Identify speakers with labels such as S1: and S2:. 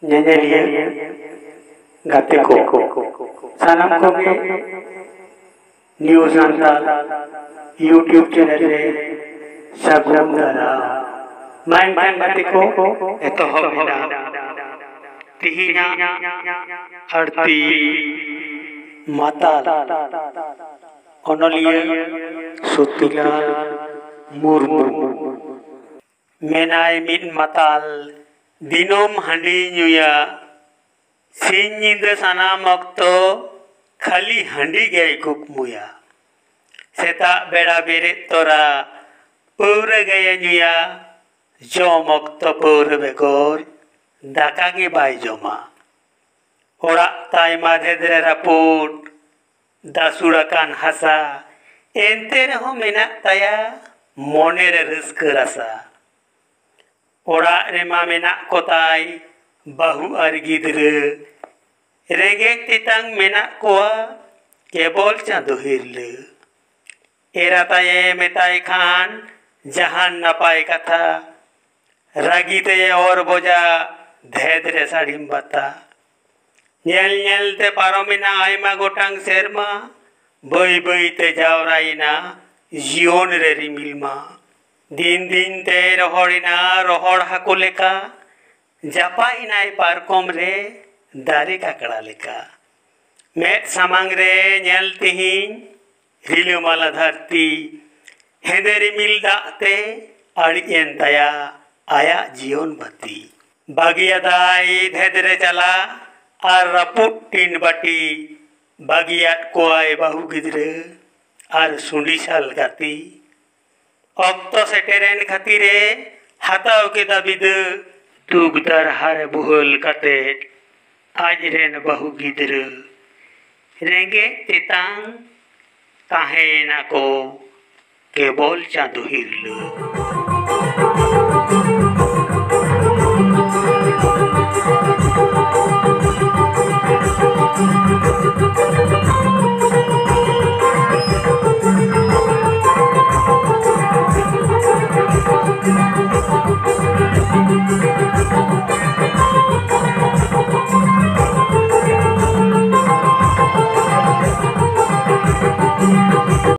S1: ñeñeliya gatte ko sanam ko ge news Santal YouTube channel रे सागुन Dara mine गाते को एतहबिना तिहिना आरती माताल ओनलिया सुतिलाल मुर्मू मेनाय मिन माताल दिनोम हांडी ᱧᱩᱭᱟ सिन ᱧᱤᱫᱟᱹ सानाम अक्तो खाली हांडी गए कुकमुया सेता बेड़ा बेरे तोरा पौर गए ᱧᱩᱭᱟ जम अक्तो पौर बेगोर दाका गे बाय जमा ओड़ा ताय माधे दरे रापुट दासुड़ाकान हासा एनते रहो मेना ताया मोने रे रस्का रासा ओड़ा रेमा मेना कोताय बहु आर गिद्रे रेगे तितांग मेना कोआ केबल चांदो हिरले एरा ताये मेताय खान जहान नपाय कथा रागीते और बोजा धेदरे साड़ीम बता नेल नेल ते पारोमिना आयमा गोटांग सेरमा बई बई ते जावराइना जीवन रे रिमिलमा दिन दिन ते रोहड़िना रोहड़ हाको लेका जापाइनाय पारकोम रे दारे काकड़ा लेका मेट सामांग रे नेल तिहिन हिलमाला धरती हेदे रिमिल दाते आड़ियन तया आया जीवन बत्ती बागिया दाई धेदरे चला आर रपुट टीन बाटी बागियात कोआय बहु गिद्रे आर सुंडी साल गाती अक्तो सेटेरेन खातिरे हाताव के दाबिद तुगदार हार बुहल काते आज रेन बहु गिद्रे रेंगे तितांग ताहे ना को केबल चांदो हिरले।